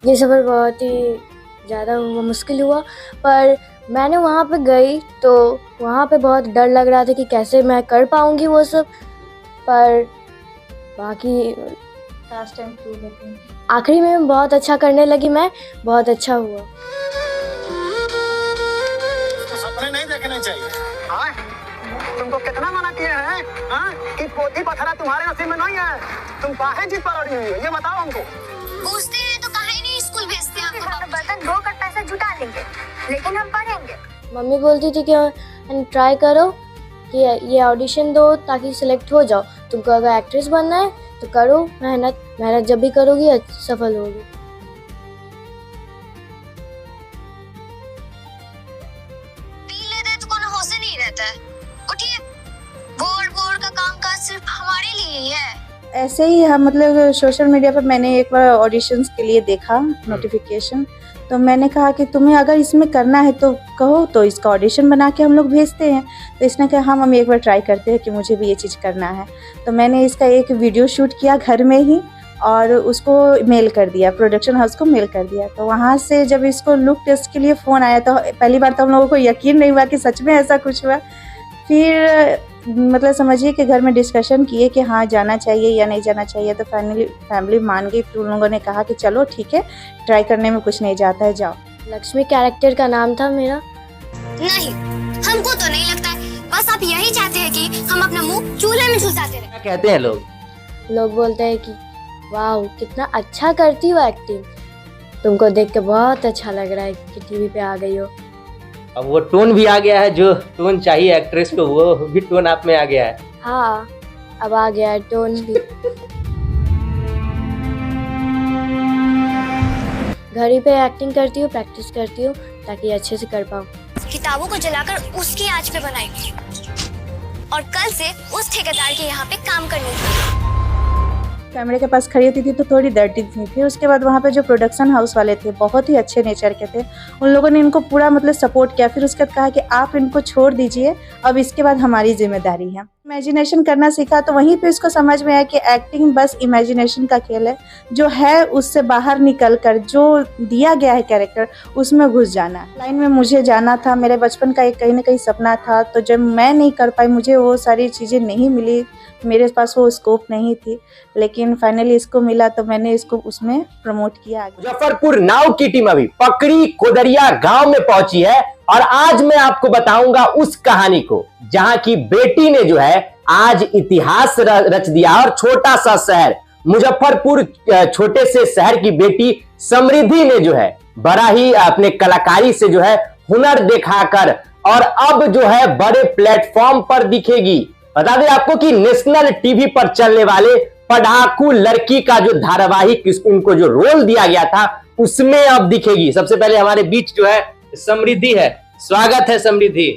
ये सफ़र बहुत ही ज़्यादा मुश्किल हुआ, पर मैंने वहाँ पे गई तो वहाँ पे बहुत डर लग रहा था कि कैसे मैं कर पाऊँगी वो सब, पर बाकी लास्ट टाइम प्रूव होते हैं। आखिरी में बहुत अच्छा करने लगी मैं, बहुत अच्छा हुआ। सपने नहीं देखने चाहिए। हाँ? तुमको कितना मना किया है हाँ? कि पोथी पथरा तुम्हारे नसीब में नहीं है। तुम काहे जिद पर अड़ी हुई हो ये बताओ हमको। पूछते हैं तो काहे नहीं स्कूल भेजते हैं आपको? बर्तन धो कर पैसा जुटा लेंगे, लेकिन हम पढ़ेंगे। मम्मी बोलती थी कि ट्राई करो कि ये ऑडिशन दो ताकि सिलेक्ट हो जाओ। तुमको अगर एक्ट्रेस बनना है तो करो, मेहनत जब भी करोगी सफल होगी। पी लेते तो कोनो होश नहीं रहता है। उठिए, बोर्ड का कामकाज सिर्फ हमारे लिए ही है। ऐसे ही हम मतलब सोशल मीडिया पर मैंने एक बार ऑडिशंस के लिए देखा नोटिफिकेशन, तो मैंने कहा कि तुम्हें अगर इसमें करना है तो कहो, तो इसका ऑडिशन बना के हम लोग भेजते हैं। तो इसने कहा हाँ मम्मी एक बार ट्राई करते हैं कि मुझे भी ये चीज़ करना है। तो मैंने इसका एक वीडियो शूट किया घर में ही और उसको मेल कर दिया, प्रोडक्शन हाउस को मेल कर दिया। तो वहाँ से जब इसको लुक टेस्ट के लिए फ़ोन आया तो पहली बार तो हम लोगों को यकीन नहीं हुआ कि सच में ऐसा कुछ हुआ। फिर मतलब समझिए कि घर में डिस्कशन किए कि हाँ जाना चाहिए या नहीं जाना चाहिए। तो फाइनली फैमिली मान गई। फिर उन लोगों ने कहा कि चलो ठीक है, ट्राई करने में कुछ नहीं जाता है, जाओ। लक्ष्मी कैरेक्टर का नाम था मेरा। नहीं, हमको तो नहीं लगता है। बस आप यही चाहते हैं कि हम अपना मुंह चूल्हे में झुलसाते रहे। क्या कहते हैं लोग? लोग बोलते हैं कि वाह कितना अच्छा करती हो एक्टिंग, तुमको देख के बहुत अच्छा लग रहा है कि टीवी पे आ गई हो। अब वो टोन भी आ गया है, जो टोन चाहिए एक्ट्रेस को वो भी टोन आप में आ गया है। हाँ, अब आ गया है टोन भी। घर ही पे एक्टिंग करती हूँ, प्रैक्टिस करती हूँ ताकि अच्छे से कर पाऊँ। किताबों को जलाकर उसकी आंच पे बनाएंगे और कल से उस ठेकेदार के यहाँ पे काम करने लगी। कैमरे के पास खड़ी होती थी तो थोड़ी डरती थी। फिर उसके बाद वहाँ पे जो प्रोडक्शन हाउस वाले थे बहुत ही अच्छे नेचर के थे, उन लोगों ने इनको पूरा मतलब सपोर्ट किया। फिर उसके बाद कहा कि आप इनको छोड़ दीजिए, अब इसके बाद हमारी जिम्मेदारी है। इमेजिनेशन करना सीखा तो वहीं पे इसको समझ में आया कि एक्टिंग बस इमेजिनेशन का खेल है, जो है उससे बाहर निकल कर जो दिया गया है कैरेक्टर उसमें घुस जाना। लाइन में मुझे जाना था, मेरे बचपन का एक कहीं ना कहीं सपना था। तो जब मैं नहीं कर पाई, मुझे वो सारी चीज़ें नहीं मिली, मेरे पास वो स्कोप नहीं थी, लेकिन फाइनली इसको मिला तो मैंने इसको उसमें प्रमोट किया। मुजफ्फरपुर नाव की टीम अभी पकड़ी कोदरिया गांव में पहुंची है और आज मैं आपको बताऊंगा उस कहानी को जहां की बेटी ने जो है आज इतिहास रच दिया। और छोटा सा शहर मुजफ्फरपुर, छोटे से शहर की बेटी समृद्धि ने जो है बड़ा ही अपने कलाकारी से जो है हुनर दिखाकर और अब जो है बड़े प्लेटफॉर्म पर दिखेगी। बता दें आपको कि नेशनल टीवी पर चलने वाले पढ़ाकू लड़की का जो धारावाहिक इनको जो रोल दिया गया था उसमें अब दिखेगी। सबसे पहले हमारे बीच जो है समृद्धि है। स्वागत है समृद्धि।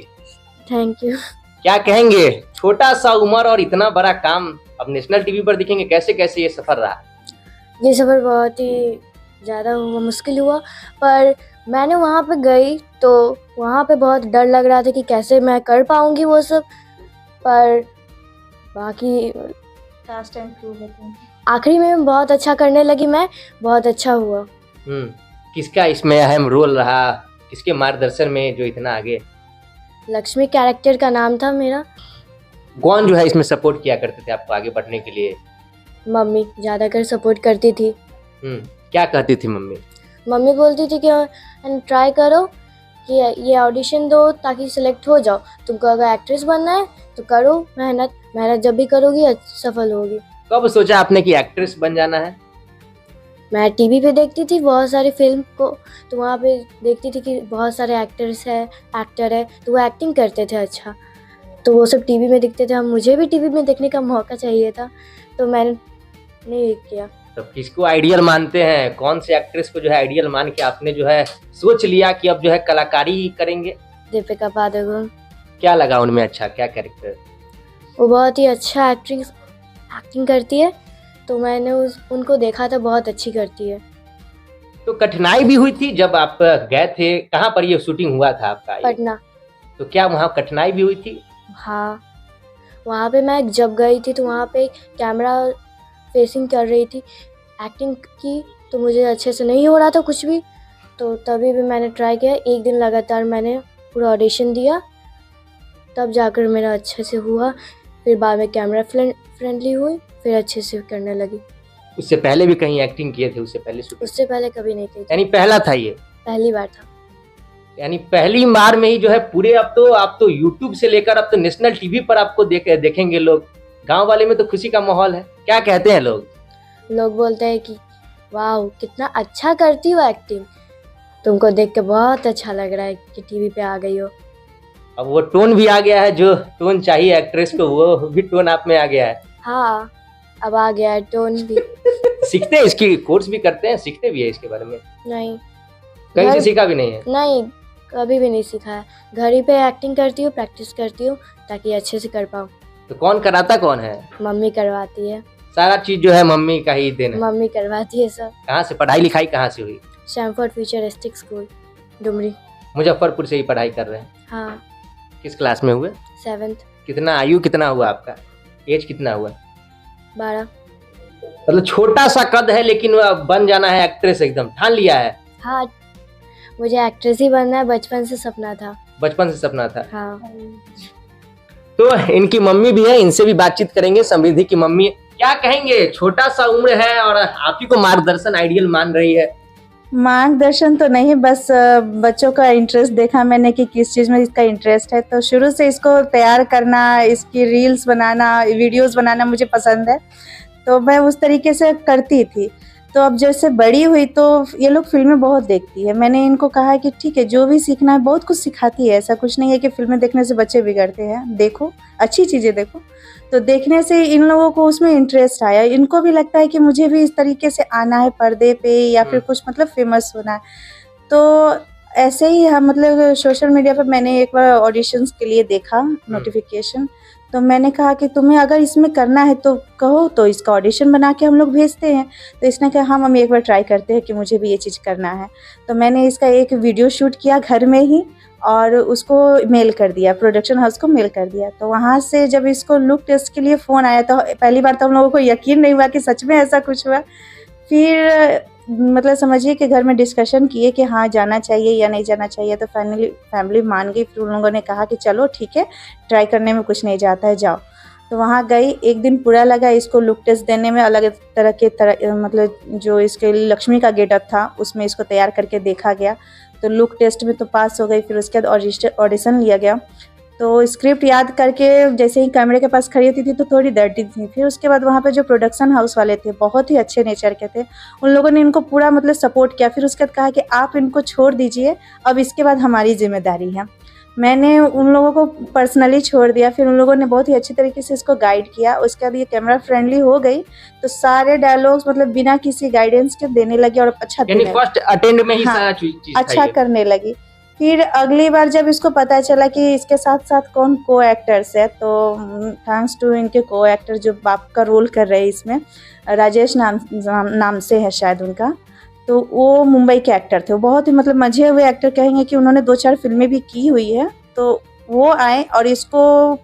Thank you. क्या कहेंगे, छोटा सा उम्र और इतना बड़ा काम, अब नेशनल टीवी पर दिखेंगे, कैसे कैसे ये सफर रहा? ये सफ़र बहुत ही ज़्यादा मुश्किल हुआ, पर मैंने वहाँ पे गई तो वहाँ पे बहुत डर लग रहा था कि कैसे मैं कर पाऊँगी वो सब, पर बाकी लास्ट टाइम प्रूव होते हैं। आखिरी में बहुत अच्छा करने लगी मैं, बहुत अच्छा हुआ। किसका इसमें अहम रोल रहा, किसके मार्गदर्शन में जो इतना आगे? लक्ष्मी कैरेक्टर का नाम था मेरा। कौन जो है इसमें सपोर्ट किया करते थे आपको आगे बढ़ने के लिए? मम्मी ज़्यादातर सपोर्ट करती थी। क्या कहती थी मम्मी? मम्मी बोलती थी कि ट्राई करो कि ये ऑडिशन दो ताकि सिलेक्ट हो जाओ। तुमको अगर एक्ट्रेस बनना है तो करो, मेहनत जब भी करोगी सफल होगी। कब सोचा आपने कि एक्ट्रेस बन जाना है? मैं टीवी पे देखती थी बहुत सारी फिल्म को, तो वहाँ पे देखती थी कि बहुत सारे एक्टर है तो वो एक्टिंग करते थे अच्छा, तो वो सब टीवी में दिखते थे। हम मुझे भी टीवी में देखने का मौका चाहिए था, तो मैंने नहीं किया। तो किसको आइडियल मानते हैं, कौन से एक्ट्रेस को जो है आइडियल मान के आपने जो है सोच लिया कि अब जो है कलाकारी करेंगे? दीपिका पादुकोण। क्या लगा उनमें अच्छा, क्या कैरेक्टर? वो बहुत ही अच्छा एक्टिंग करती है, तो मैंने उनको देखा था, बहुत अच्छी करती है। तो कठिनाई भी हुई थी जब आप गए थे? कहाँ पर ये शूटिंग हुआ था आपका? पटना। तो क्या वहाँ कठिनाई भी हुई थी? हाँ, वहाँ पे मैं जब गई थी तो वहाँ पे कैमरा फेसिंग कर रही थी, एक्टिंग की तो मुझे अच्छे से नहीं हो रहा था कुछ भी, तो तभी भी मैंने ट्राई किया। एक दिन लगातार मैंने पूरा ऑडिशन दिया, तब जाकर मेरा अच्छे से हुआ। फिर बाद में कैमरा फ्रेंडली हुई, फिर अच्छे से करने लगी। उससे पहले भी कहीं एक्टिंग किए थे? उससे पहले उससे पहले कभी नहीं की थी, यानी पहला था ये? पहली बार था। यानी पहली बार में ही जो है पूरे अब तो आप तो यूट्यूब से लेकर अब तो नेशनल टीवी पर आपको देखेंगे लोग। गांव वाले में तो खुशी का माहौल है। क्या कहते हैं लोग? लोग बोलते हैं कि वाह कितना अच्छा करती हो एक्टिंग, तुमको देख के बहुत अच्छा लग रहा है कि टीवी पे आ गई हो। अब वो टोन भी आ गया है, जो टोन चाहिए एक्ट्रेस को वो भी टोन आप में आ गया है। हाँ, अब आ गया है टोन भी। सीखते हैं, इसकी कोर्स भी करते हैं, सीखते भी है इसके बारे में? नहीं, कहीं से सीखा भी नहीं है? नहीं, कभी भी नहीं सीखा है। घर ही पे एक्टिंग करती हूँ, प्रैक्टिस करती हूँ ताकि अच्छे से कर पाऊँ। तो कौन कराता कौन है? मम्मी करवाती है। सारा चीज जो है मम्मी का ही देना? मम्मी करवाती है सब। कहाँ से पढ़ाई लिखाई कहाँ से हुई? Shamford futuristic school, Dumri. Muzaffarpur से ही पढ़ाई कर रहे हैं? हाँ, किस क्लास में हुए? 7th। कितना आयु कितना हुआ आपका? एज कितना हुआ? 12। मतलब छोटा सा कद है लेकिन बन जाना है एक्ट्रेस, एकदम ठान लिया है? हाँ, मुझे एक्ट्रेस ही बनना है, बचपन से सपना था। बचपन से सपना था? हाँ। तो इनकी मम्मी भी है, इनसे भी बातचीत करेंगे। समृद्धि की मम्मी क्या कहेंगे? छोटा सा उम्र है और आप ही को मार्गदर्शन आइडियल मान रही है। मार्गदर्शन तो नहीं, बस बच्चों का इंटरेस्ट देखा मैंने कि किस चीज़ में इसका इंटरेस्ट है, तो शुरू से इसको तैयार करना, इसकी रील्स बनाना, वीडियोस बनाना मुझे पसंद है, तो मैं उस तरीके से करती थी। तो अब जैसे बड़ी हुई तो ये लोग फिल्में बहुत देखती है। मैंने इनको कहा है कि ठीक है, जो भी सीखना है बहुत कुछ सिखाती है, ऐसा कुछ नहीं है कि फिल्में देखने से बच्चे बिगड़ते हैं। देखो, अच्छी चीज़ें देखो। तो देखने से इन लोगों को उसमें इंटरेस्ट आया, इनको भी लगता है कि मुझे भी इस तरीके से आना है पर्दे पे या फिर कुछ मतलब फेमस होना है। तो ऐसे ही हम मतलब सोशल मीडिया पर मैंने एक बार ऑडिशंस के लिए देखा नोटिफिकेशन, तो मैंने कहा कि तुम्हें अगर इसमें करना है तो कहो, तो इसका ऑडिशन बना के हम लोग भेजते हैं। तो इसने कहा हाँ मम्मी एक बार ट्राई करते हैं कि मुझे भी ये चीज़ करना है। तो मैंने इसका एक वीडियो शूट किया घर में ही और उसको मेल कर दिया, प्रोडक्शन हाउस को मेल कर दिया। तो वहाँ से जब इसको लुक टेस्ट के लिए फ़ोन आया तो पहली बार तो हम लोगों को यकीन नहीं हुआ कि सच में ऐसा कुछ हुआ। फिर मतलब समझिए कि घर में डिस्कशन किए कि हाँ जाना चाहिए या नहीं जाना चाहिए, तो फाइनली फैमिली मान गई। फिर उन लोगों ने कहा कि चलो ठीक है, ट्राई करने में कुछ नहीं जाता है, जाओ। तो वहाँ गई, एक दिन पूरा लगा इसको लुक टेस्ट देने में। अलग तरह मतलब जो इसके लक्ष्मी का गेटअप था उसमें इसको तैयार करके देखा गया, तो लुक टेस्ट में तो पास हो गई। फिर उसके बाद ऑडिशन लिया गया, तो स्क्रिप्ट याद करके जैसे ही कैमरे के पास खड़ी होती थी तो थोड़ी डरती थी। फिर उसके बाद वहाँ पे जो प्रोडक्शन हाउस वाले थे बहुत ही अच्छे नेचर के थे, उन लोगों ने इनको पूरा मतलब सपोर्ट किया। फिर उसके बाद कहा कि आप इनको छोड़ दीजिए, अब इसके बाद हमारी जिम्मेदारी है। मैंने उन लोगों को पर्सनली छोड़ दिया। फिर उन लोगों ने बहुत ही अच्छी तरीके से इसको गाइड किया। उसके बाद ये कैमरा फ्रेंडली हो गई तो सारे डायलॉग्स मतलब बिना किसी गाइडेंस के देने लगी और अच्छा फर्स्ट अटेम्प्ट में ही सारा चीज अच्छा करने लगी। फिर अगली बार जब इसको पता चला कि इसके साथ साथ कौन को एक्टर्स है, तो थैंक्स टू इनके को एक्टर जो बाप का रोल कर रहे हैं इसमें, राजेश नाम से है शायद उनका, तो वो मुंबई के एक्टर थे। वो बहुत ही मतलब मजे हुए एक्टर, कहेंगे कि उन्होंने 2-4 फिल्में भी की हुई है। तो वो आए और इसको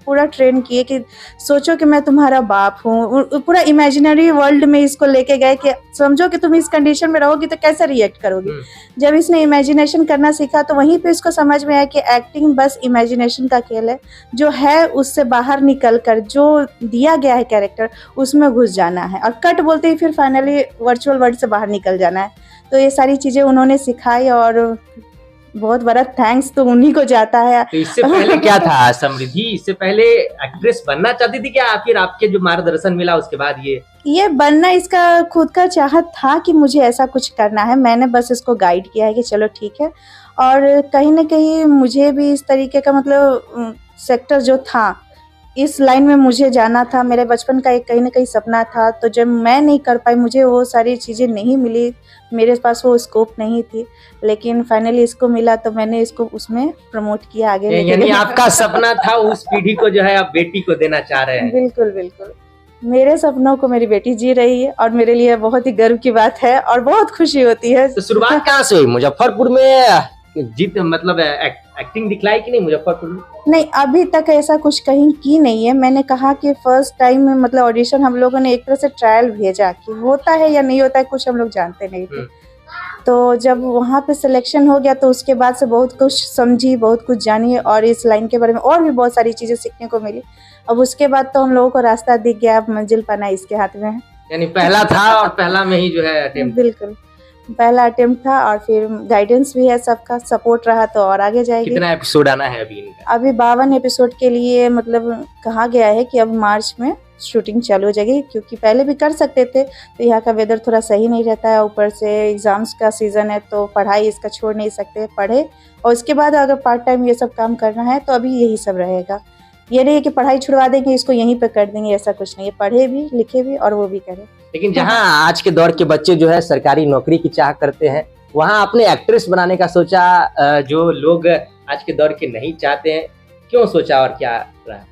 पूरा ट्रेन किए कि सोचो कि मैं तुम्हारा बाप हूँ। पूरा इमेजिनरी वर्ल्ड में इसको लेके गए कि समझो कि तुम इस कंडीशन में रहोगी तो कैसे रिएक्ट करोगी। जब इसने इमेजिनेशन करना सीखा तो वहीं पे इसको समझ में आया कि एक्टिंग बस इमेजिनेशन का खेल है, जो है उससे बाहर निकल कर जो दिया गया है कैरेक्टर उसमें घुस जाना है और कट बोलते ही फिर फाइनली वर्चुअल वर्ल्ड से बाहर निकल जाना है। तो ये सारी चीज़ें उन्होंने सिखाई और बहुत बड़ा थैंक्स तो उन्हीं को जाता है। तो इससे पहले क्या था समृद्धि? इससे पहले एक्ट्रेस बनना चाहती थी क्या? फिर आपके जो मार्गदर्शन मिला उसके बाद ये बनना इसका खुद का चाहत था कि मुझे ऐसा कुछ करना है। मैंने बस इसको गाइड किया है कि चलो ठीक है। और कहीं ना कहीं मुझे भी इस तरीके का मतलब सेक्टर जो था, इस लाइन में मुझे जाना था, मेरे बचपन का एक कहीं ना कहीं सपना था। तो जब मैं नहीं कर पाई, मुझे वो सारी चीज़ें नहीं मिली, मेरे पास वो स्कोप नहीं थी, लेकिन फाइनली इसको मिला तो मैंने इसको उसमें प्रमोट किया आगे। यानी आपका सपना था उस पीढ़ी को जो है आप बेटी को देना चाह रहे हैं। बिल्कुल बिल्कुल, मेरे सपनों को मेरी बेटी जी रही है और मेरे लिए बहुत ही गर्व की बात है और बहुत खुशी होती है। तो शुरुआत कहाँ से हुई? मुजफ्फरपुर में जीत मतलब एक्टिंग दिखलाई कि नहीं मुजफ्फरपुर में? नहीं, अभी तक ऐसा कुछ कहीं की नहीं है। मैंने कहा कि फर्स्ट टाइम में मतलब ऑडिशन हम लोगों ने एक तरह से ट्रायल भेजा कि होता है या नहीं होता है, कुछ हम लोग जानते नहीं थे। तो जब वहाँ पे सिलेक्शन हो गया तो उसके बाद से बहुत कुछ समझी, बहुत कुछ जानी और इस लाइन के बारे में और भी बहुत सारी चीज़ें सीखने को मिली। अब उसके बाद तो हम लोगों को रास्ता दिख गया, अब मंजिल पाना इसके हाथ में है। यानी पहला था और पहला में ही जो है अटेम्प्ट। बिल्कुल, पहला अटेम्प्ट था और फिर गाइडेंस भी है, सबका सपोर्ट रहा तो और आगे जाएगी। कितना एपिसोड आना है अभी इनका? अभी 52 एपिसोड के लिए मतलब कहा गया है कि अब मार्च में शूटिंग चालू हो जाएगी, क्योंकि पहले भी कर सकते थे तो यहाँ का वेदर थोड़ा सही नहीं रहता है, ऊपर से एग्जाम्स का सीज़न है तो पढ़ाई इसका छोड़ नहीं सकते, पढ़े और उसके बाद अगर पार्ट टाइम ये सब काम करना है तो अभी यही सब रहेगा। ये नहीं है कि पढ़ाई छुड़वा देंगे, इसको यहीं पे कर देंगे, ऐसा कुछ नहीं है। पढ़े भी, लिखे भी और वो भी करे। लेकिन जहाँ आज के दौर के बच्चे जो है सरकारी नौकरी की चाह करते हैं, वहाँ अपने एक्ट्रेस बनाने का सोचा, जो लोग आज के दौर के नहीं चाहते हैं, क्यों सोचा और क्या रहा?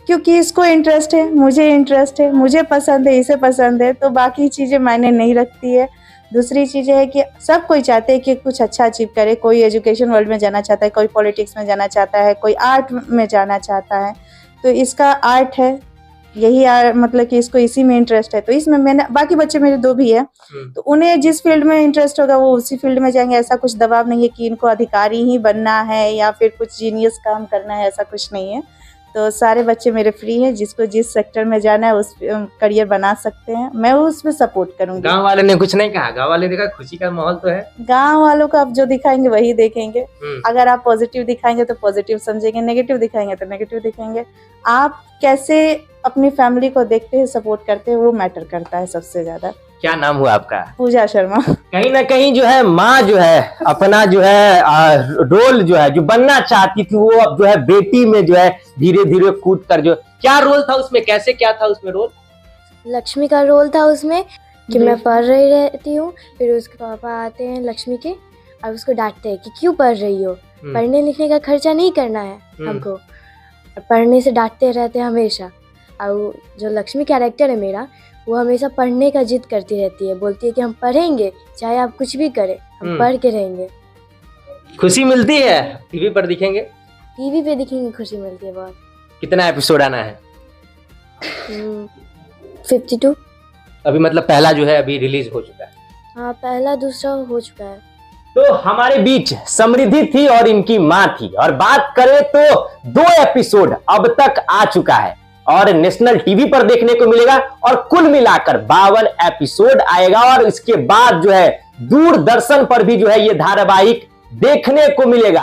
क्योंकि इसको इंटरेस्ट है, मुझे इंटरेस्ट है, मुझे पसंद है, इसे पसंद है, तो बाकी चीज़ें मायने नहीं रखती है। दूसरी चीज़ है कि सब कोई चाहते हैं कि कुछ अच्छा अचीव करे। कोई एजुकेशन वर्ल्ड में जाना चाहता है, कोई पॉलिटिक्स में जाना चाहता है, कोई आर्ट में जाना चाहता है। तो इसका आर्ट है, यही मतलब कि इसको इसी में इंटरेस्ट है, तो इसमें मैंने, बाकी बच्चे मेरे 2 भी है तो उन्हें जिस फील्ड में इंटरेस्ट होगा वो उसी फील्ड में जाएंगे। ऐसा कुछ दबाव नहीं है कि इनको अधिकारी ही बनना है या फिर कुछ जीनियस काम करना है, ऐसा कुछ नहीं है। तो सारे बच्चे मेरे फ्री हैं, जिसको जिस सेक्टर में जाना है उस करियर बना सकते हैं, मैं उसमें सपोर्ट करूंगी। गांव वाले ने कुछ नहीं कहा? गांव वाले देखा खुशी का माहौल तो है। गांव वालों को आप जो दिखाएंगे वही देखेंगे। अगर आप पॉजिटिव दिखाएंगे तो पॉजिटिव समझेंगे, नेगेटिव दिखाएंगे तो नेगेटिव दिखाएंगे। आप कैसे अपनी फैमिली को देखते हैं, सपोर्ट करते हैं, वो मैटर करता है सबसे ज्यादा। क्या नाम हुआ आपका? पूजा शर्मा। कहीं ना कहीं जो है माँ जो है अपना जो है रोल जो है जो बनना चाहती थी, वो अब जो है बेटी में जो है धीरे धीरे कूद कर जो, क्या रोल था उसमें, कैसे क्या था उसमें रोल? लक्ष्मी का रोल था उसमें कि मैं पढ़ रही रहती हूँ, फिर उसके पापा आते हैं लक्ष्मी के और उसको डांटते हैं कि क्यों पढ़ रही हो, पढ़ने लिखने का खर्चा नहीं करना है हमको, पढ़ने से डांटते रहते हैं हमेशा। और जो लक्ष्मी कैरेक्टर है मेरा, वो हमेशा पढ़ने का जिद करती रहती है, बोलती है कि हम पढ़ेंगे, चाहे आप कुछ भी करें, हम पढ़ के रहेंगे। खुशी मिलती है टीवी पर दिखेंगे? टीवी पे दिखेंगे, खुशी मिलती है बहुत। कितना एपिसोड आना है? 52। अभी मतलब पहला जो है अभी रिलीज हो चुका है? हाँ, पहला दूसरा हो चुका है। तो हमारे बीच समृद्धि थी और इनकी माँ थी, और बात करें तो 2 एपिसोड अब तक आ चुका है और नेशनल टीवी पर देखने को मिलेगा, और कुल मिलाकर 52 एपिसोड आएगा, और इसके बाद जो है दूरदर्शन पर भी जो है ये धारावाहिक देखने को मिलेगा।